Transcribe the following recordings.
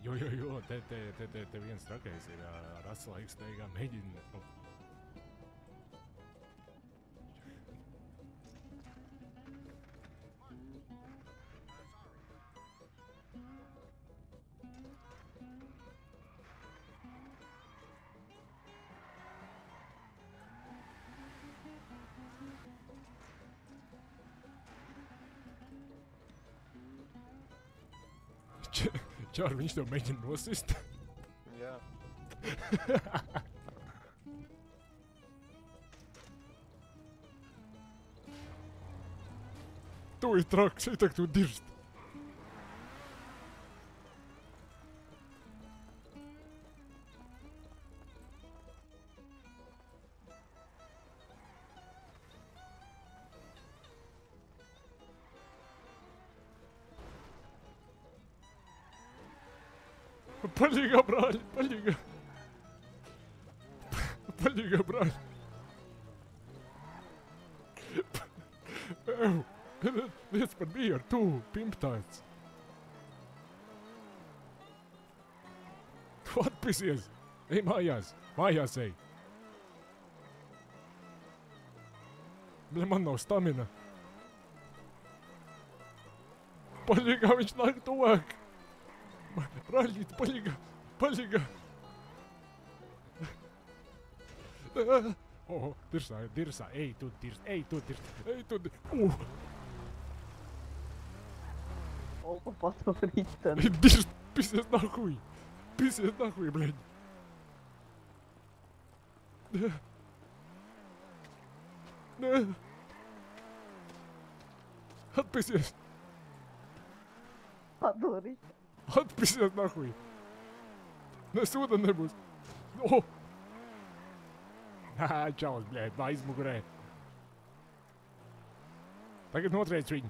Jo, te viens trakais ir ar atslēgas steigā mēģina. Čār, viņš tev mēģina nosist? Jā. Tu ir traks, tak tu dirst. Paļīgā, brāļi, paļīgā. Paļīgā, brāļi. Liec par biju ar tu, pimptāts. Tu atpisies. Ej mājās, mājās ej. Bļa, man nav stamina. Paļīgā, viņš nāk tuvāk. Brāļīt, paļīgā, paļīgā. Dirsā, ej tu dirst, ej tu dirst. Опа, посмотрите. Dirst, pisies nahuj, блядь. Atpisies. Подорить. Atpisies nahuj. Nesoda nebūs. O! Čaus, blēd, aizmugurē. Tagad notriec viņu.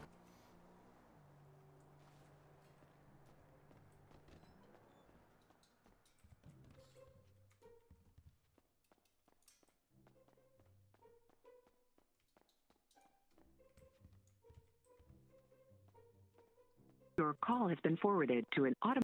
Your call has been forwarded to an automatic.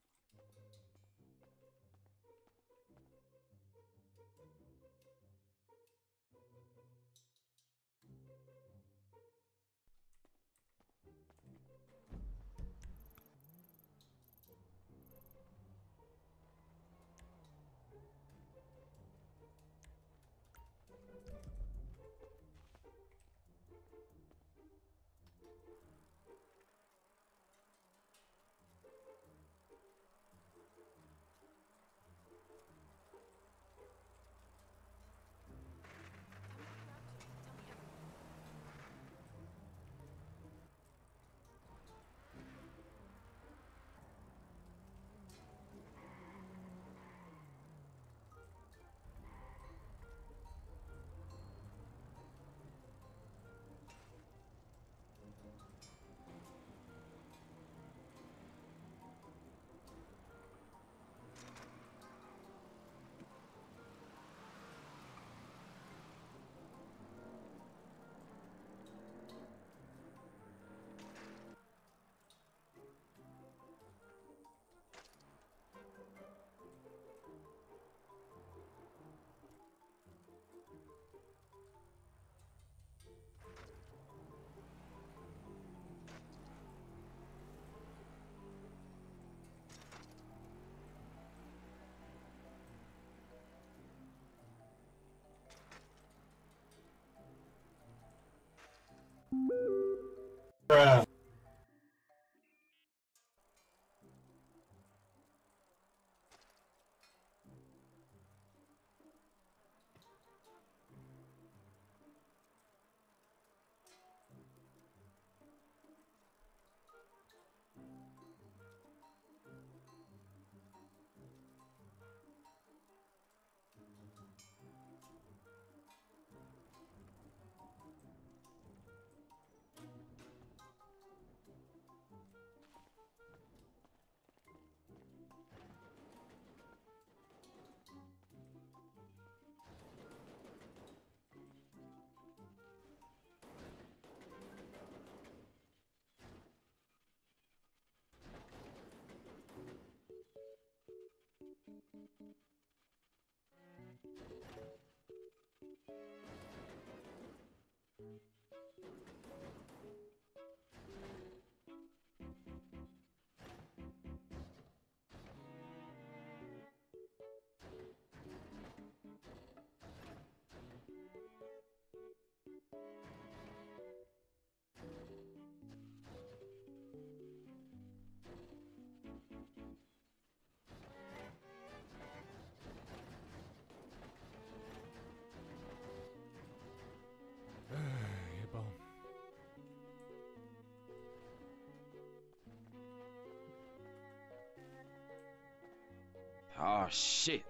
Oh, shit.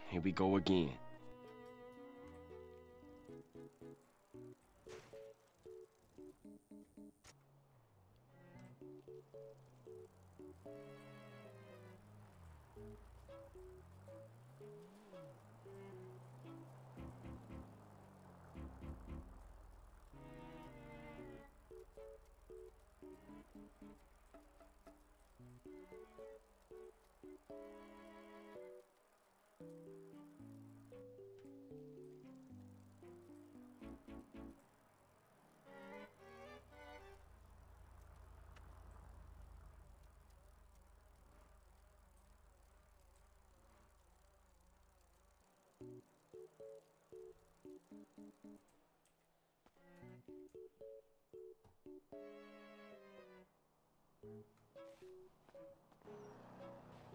Here we go again. Labas dienas, daudz.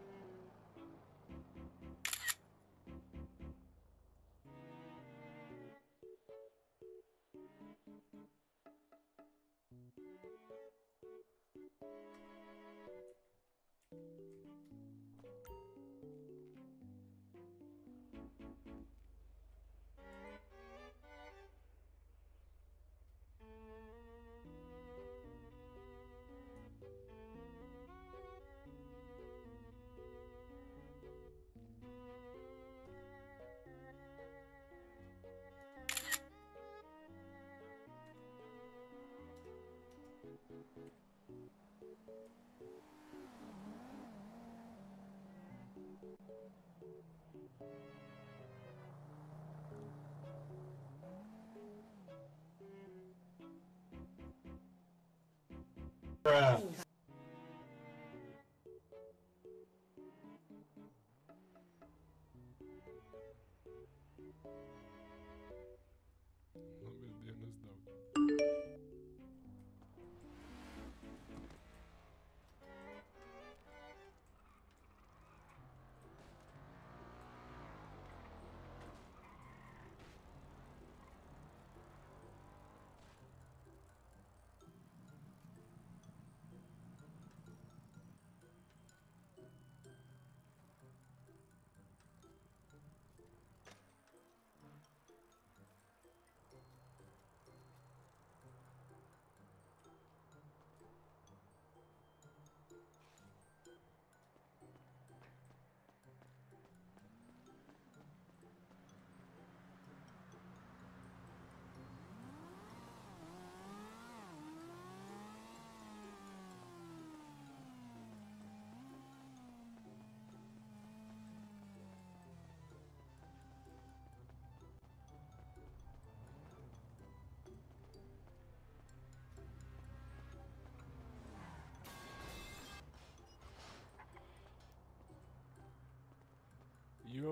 Jo.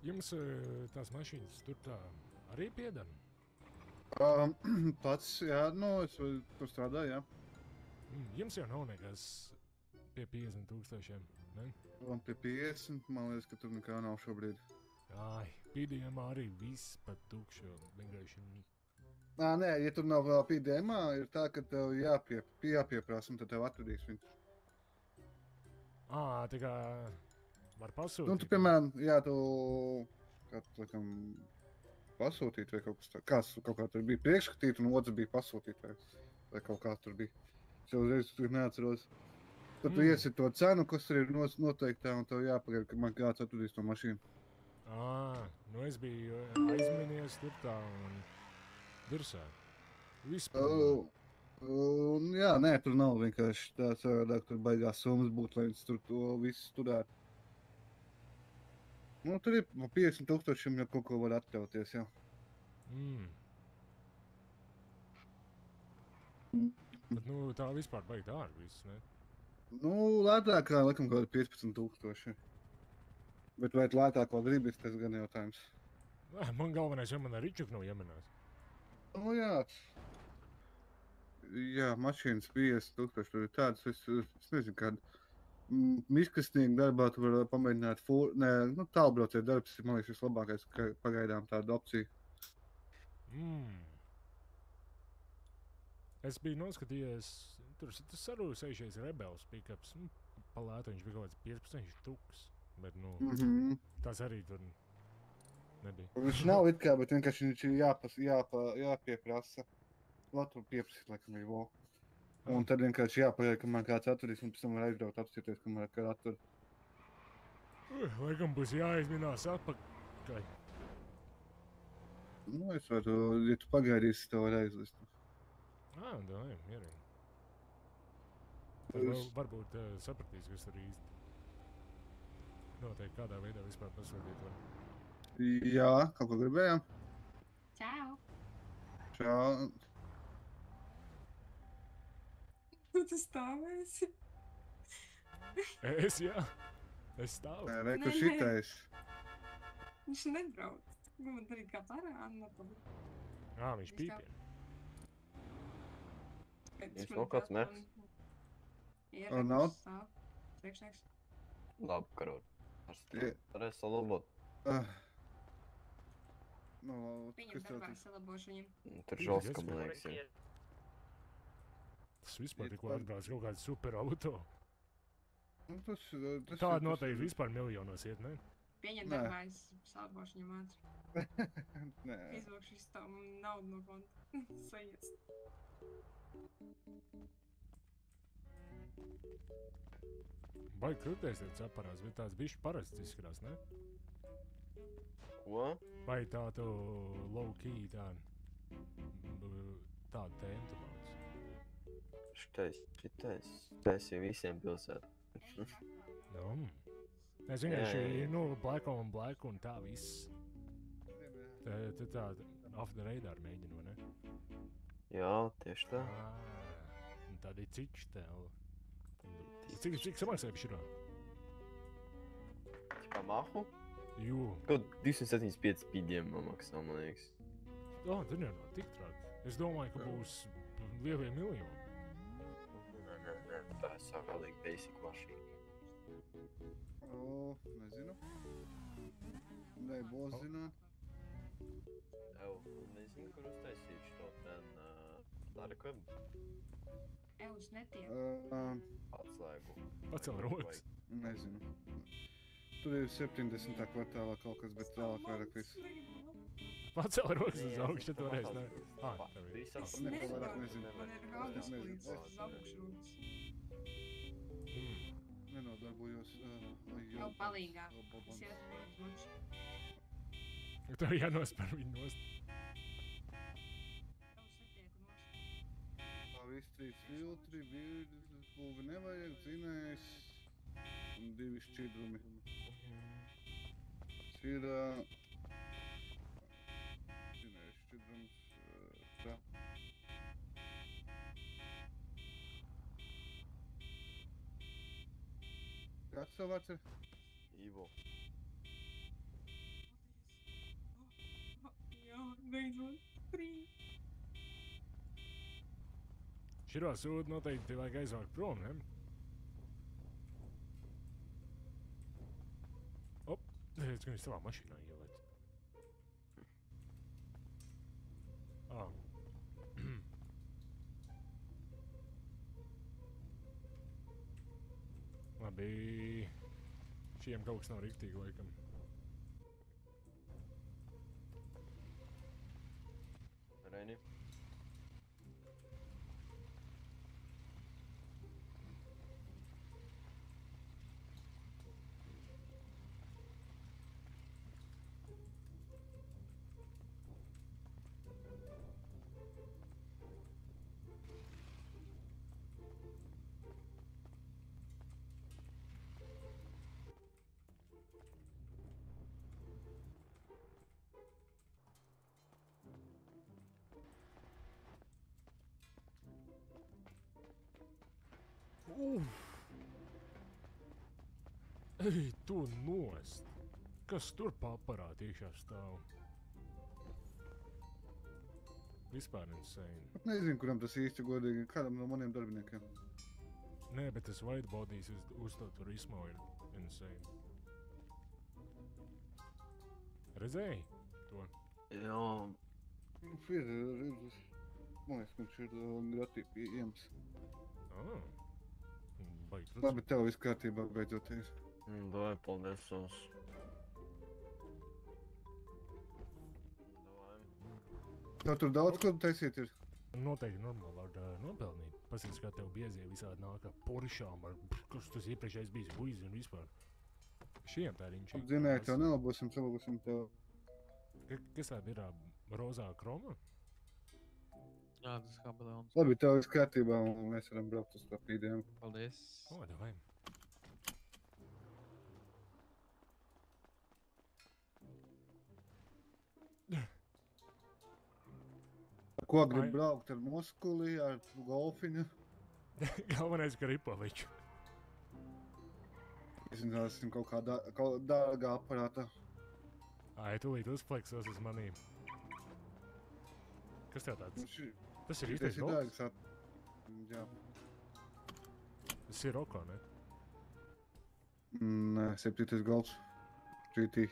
Jums tās mašīnas tur tā arī pieder? Pats, jā, nu, es tur strādāju, jā. Jums jau nav nekas pie 50,000, ne? Un pie 50, man liekas, ka tur nekā nav šobrīd. Ai, PDMā arī viss pat tukšo, vienkārši. Nē, ja tur nav vēl PDMā, ir tā, ka tev jāpieprasa, un tad tev atradīs viņu. Tā kā var pasūtīt. Nu, tu, piemēram, jā, tu, kā tu, laikam, pasūtīt vai kaut kas tā, kaut kā tur bija priekšskatīt, un otrs bija pasūtīt, vai kaut kā tur bija. Es jau uzreiz tur neatceros. Tad tu iesi to cenu, kas tur ir noteiktā, un tev jāpagaida, ka man kāds atradīs to mašīnu. Nu es biju aizminies tur tā un Dursā. Vispār. Jā, nē, tur nav vienkārši tā savādāk, tur baigās summas būt, lai viņš tur to visu turētu. Nu, tur ir 50,000, ja kaut ko var atļauties, jā. Bet, nu, tā vispār baigi dārgi viss, ne? Nu, lētākā, laikam, kaut 15,000. Bet vai lētāko gribis, tas gan jautājums. Man galvenais, ja man ar Ričuku nav iemanās. Nu, jā. Jā, mašīnas 50,000 tur ir tādas, es nezinu, kāda miskastnieku darbā tu var pamēģināt tālbrauciet darbs, man liekas, vislabākais, ka pagaidām tāda opcija. Es biju noskatījies tur tas sarūsējušies rebels pikaps. Nu, pa lētu viņš bija kaut kāds 15 štuks. Bet, nu, tas arī tur nebija. Viņš nav it kā, bet vienkārši viņš ir jāpieprasa. Latviju pieprasīt, laikam, ir vo. Un tad vienkārši jāpagaida, kamēr kāds atvedīs, un pēc tam var aizbraukt apstīties, kamēr kāds atved. Laikam būs jāizminās atpakaļ. Nu, es varu, ja tu pagaidīsi, tev var aizlist. Dāj, mierīgi. Varbūt sapratīs, kas tur īsti notiek, kādā veidā vispār pasūtīt var. Jā, kaut ko gribējām? Čau! Čau. Tu stāvēsi? Es, jā. Es stāvu. Nē, reku Nē, nē. šitais. Viņš nebrauc. Man darīt kā parādu. Viņš pīpien. Viņš nav kāds mehs? Nav? Priekšnieks. Labi, karot. Tie. Varēs salabot. Nu, Viņam kas tev darbā tur? salabošu viņam. Tur žoska, man liekas, ir. Tas vispār tikko atbrauc kaut kāds super auto. Nu, tas Tāda noteikti vispār miljonos iet, ne? Pieņem Nē. darbā, es salabošu viņam ātri. Nē. Izvokšu visu tā naudu no konta. Sajies. Vai krūtēs ir aparāts, bet tāds bišķi parasts izskatās, ne? Ko? Vai tā tu low-key tādu tēmu tu bauc? Šitais jau visiem pilsēt. Es vienkārši, Jā. black on black un tā viss. Tu tādu off the radar mēģinu, ne? Jā, tieši tā. Un tādi ciči tev. Cik samaksāja par šito? Kā mahu? Jū. Kaut 275 pīdiem man maksā, man liekas. Tur jau nav tik traki. Es domāju, ka būs lielie miljoni. Nē, tā ir sākādīgi basic mašīna. Nezinu. Nē, būs zināt. Nezinu, kur uztaisīt šo ten darkam Evs netiek. atslēgu. Pacel rokas. Nezinu. Tur ir 70. kvartālā kaut kas, bet tālāk vairāk viss. Pacel rokas uz augšu, tad toreiz ne. Tev ir. Es Neko vairāk nevaru. nezinu. Man ir haudas līdz uz augšu rokas. Nenodarbojos. Jau palīgā. Es iespējams maču. Tur jānospēr viņu nost. Evs netiek noši. Tā viss 3 filtri, būvi nevajag, zinājis. Un 2 šķidrumi. Ir, zinājis, šķidrums, tā. Kāds tev vārds ir? Ivo. Jā, beidzot. 3. Širo sūdu noteikti vajag aizvākt prom, ne? Es gan savā mašīnā ielēt. Labi. Šiem kaut kas nav riktīgi, laikam. Reini. Ej, tu nost! Kas tur pa aparātu iekšā stāv? Vispār insane. Pat nezinu, kuram tas īsti godīgi, kādam no maniem darbiniekiem. Nē, bet tas whiteboardīs uz to turismo ir insane. Redzēji to? Jā. Ir, man liekas, viņš ir grati pieejams. Baigi truc. Labi, tev viss kārtībā beidzoties. Davai, paldies jums. Tev tur daudz ko taisīt ir. Noteikti normāli var nopelnīt. Pasīdz, kā tev biezie visādi nāk ar Poršām, ar kas tas iepriekšējais bijis buizi un vispār. Šiem tā riņķi. Dzinēji tev nelabosim, salabūsim tev. Kas tāda ir rozā kroma? Jā, tas kā balons. Labi, tev viss kārtībā un mēs varam braukt uz papīdiem. Paldies. Davai. Ko grib braukt ar muskuli, ar golfiņu? Galvenais, ka ripoviču. Izņāsim kaut kā dārgā aparātā. Ai, tūlīt uzpleksos uz manīm. Kas tev tāds? Tas ir īstais golfs? Jā. Tas ir Roko, ne? Nē, 7. golfs. GT.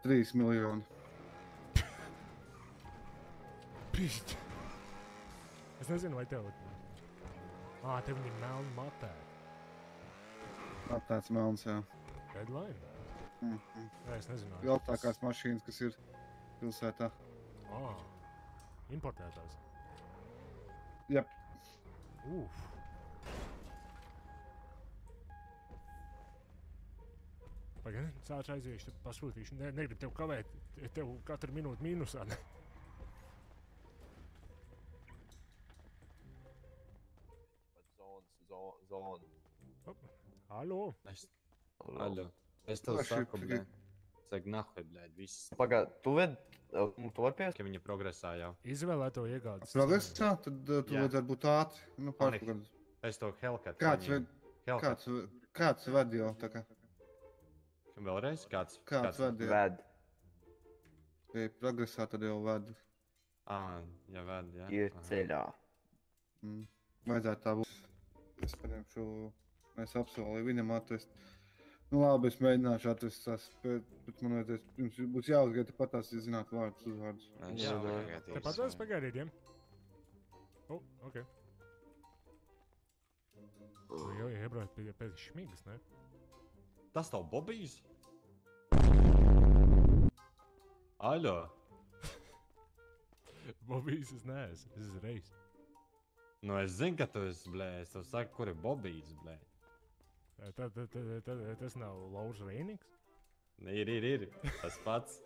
3 miljoni. Pišķi. Es nezinu, vai tev... tev viņi melni matē. Tāds melns, jā. Redline? Jā, es nezināju. Viltākās mašīnas, kas ir pilsētā. Importētās? Jep. Pagaid, sāc aiziešu, tad pasūtīšu. Negribu tev kavēt, tev katru minūti mīnusā. Zona. Allo? Алло. Es tev saku, blē. Cik nahuj, blē, viss. Pagād, tu vari pies? Ka viņi progresā jau. Izvēlēto iegādes. Progresā? Tad tu vajadzētu būt ātri. Nu, pārpagad. Es to Hellcat Kāds ved jau, tā kā? Vēlreiz? Kāds ved jau? Ved. Ja progresā, tad jau ved. Ja ved, jā. Ir ceļā. Vajadzētu tā būt. Es paņemšu, es apsolīju viņam atvest. Nu labi, es mēģināšu atvest tās, bet man vajadzēs, jums būs jāuzgaida tepat tās, ja zināt vārdus, uzvārdus. Jā, Tepat tās pagaidīt, ja? Ok. Jau iebraukt pēc šmigas, ne? Tas tavu Bobijs? Aļo? Bobijs es neesmu, es esmu Reis. Nu, es zinu, ka tu esi, blē. Es tev saku, kur ir Bobijs, blē. Tas nav Laurs Reinings? Ir. Tas pats.